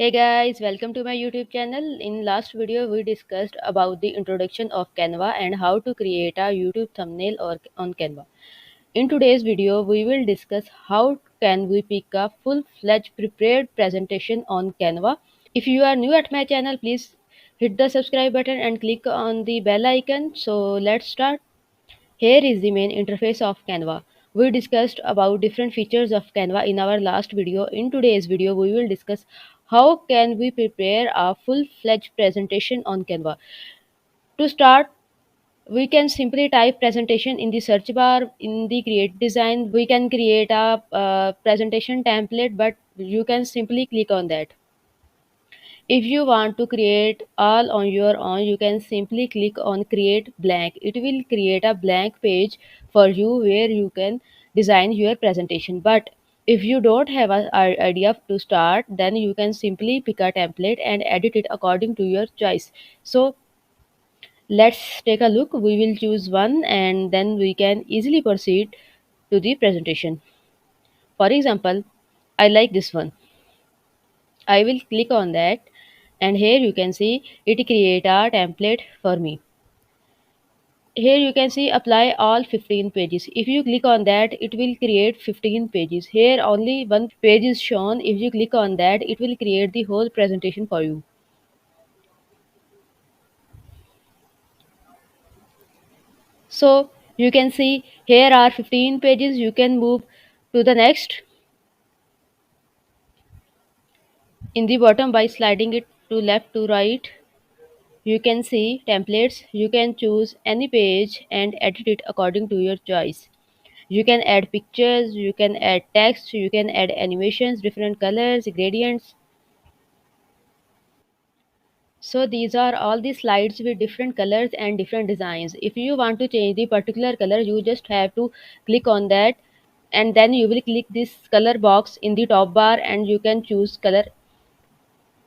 Hey guys, welcome to my YouTube channel. In last video we discussed about the introduction of Canva and how to create a YouTube thumbnail or on Canva. In today's video we will discuss how can we pick a full-fledged prepared presentation on Canva. If you are new at my channel, please hit the subscribe button and click on the bell icon. So let's start. Here is the main interface of Canva. We discussed about different features of Canva in our last video. In today's video, we will discuss how can we prepare a full-fledged presentation on Canva. To start, we can simply type presentation in the search bar. In the create design, we can create a presentation template, but you can simply click on that. If you want to create all on your own, you can simply click on create blank. It will create a blank page for you where you can design your presentation. But if you don't have an idea to start, then you can simply pick a template and edit it according to your choice. So let's take a look. We will choose one and then we can easily proceed to the presentation. For example, I like this one. I will click on that, and here you can see it create a template for me. Here you can see apply all 15 pages. If you click on that, it will create 15 pages. Here only one page is shown. If you click on that, it will create the whole presentation for you. So you can see here are 15 pages. You can move to the next in the bottom by sliding it to left to right. You can see templates. You can choose any page and edit it according to your choice. You can add pictures, you can add text, you can add animations, different colors, gradients. So these are all the slides with different colors and different designs. If you want to change the particular color, you just have to click on that, and then you will click this color box in the top bar and you can choose color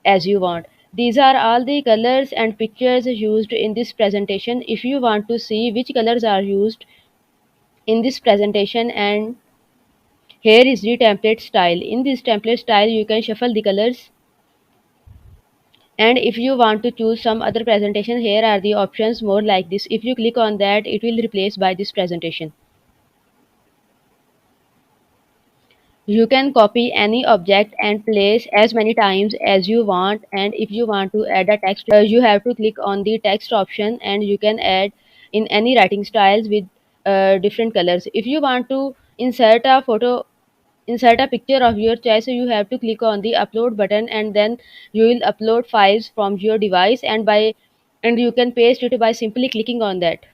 as you want. These are all the colors and pictures used in this presentation. If you want to see which colors are used in this presentation, and here is the template style. In this template style, you can shuffle the colors. And if you want to choose some other presentation, here are the options more like this. If you click on that, it will replace by this presentation. You can copy any object and place as many times as you want. And if you want to add a text, you have to click on the text option and you can add in any writing styles with different colors. If you want to insert a picture of your choice, so you have to click on the upload button and then you will upload files from your device, and you can paste it by simply clicking on that.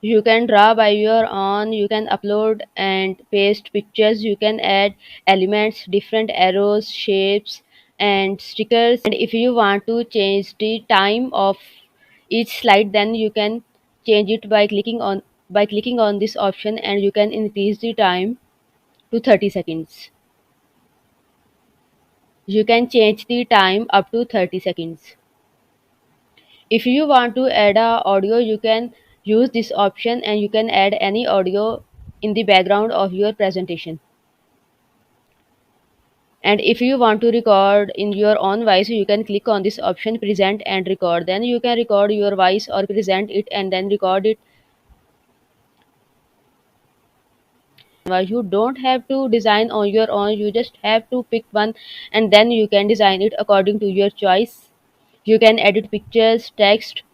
You can draw by your own, you can upload and paste pictures, you can add elements, different arrows, shapes and stickers. And if you want to change the time of each slide, then you can change it by clicking on this option, and you can increase the time to 30 seconds. You can change the time up to 30 seconds. If you want to add a audio, you can use this option and you can add any audio in the background of your presentation. And if you want to record in your own voice, you can click on this option present and record. Then you can record your voice or present it and then record it. You don't have to design on your own, you just have to pick one and then you can design it according to your choice. You can edit pictures, text,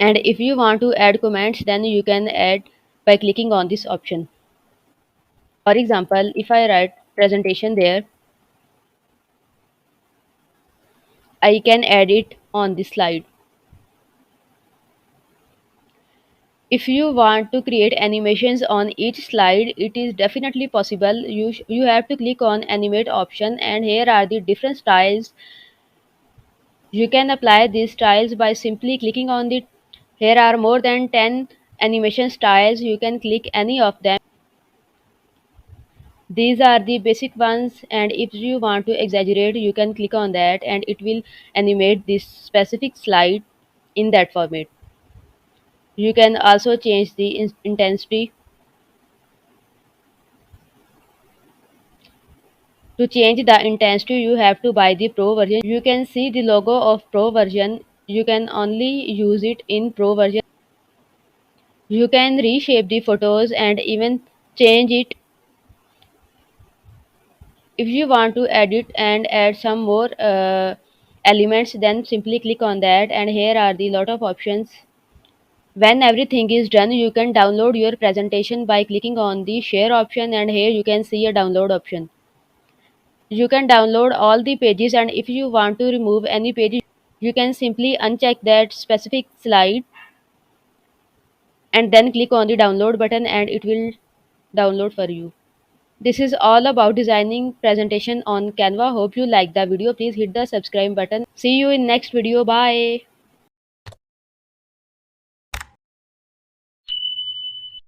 and if you want to add comments, then you can add by clicking on this option. For example, if I write presentation there, I can add it on this slide. If you want to create animations on each slide, it is definitely possible. You have to click on animate option, and here are the different styles. You can apply these styles by simply clicking on the. Here are more than 10 animation styles. You can click any of them. These are the basic ones, and if you want to exaggerate, you can click on that and it will animate this specific slide in that format. You can also change the intensity. To change the intensity, you have to buy the Pro version. You can see the logo of Pro version. You can only use it in Pro version. You can reshape the photos and even change it. If you want to edit and add some more elements, then simply click on that, and here are the lot of options. When everything is done, you can download your presentation by clicking on the share option, and here you can see a download option. You can download all the pages, and if you want to remove any pages, you can simply uncheck that specific slide and then click on the download button, and it will download for you. This is all about designing presentation on Canva. Hope you like the video. Please hit the subscribe button. See you in next video. Bye.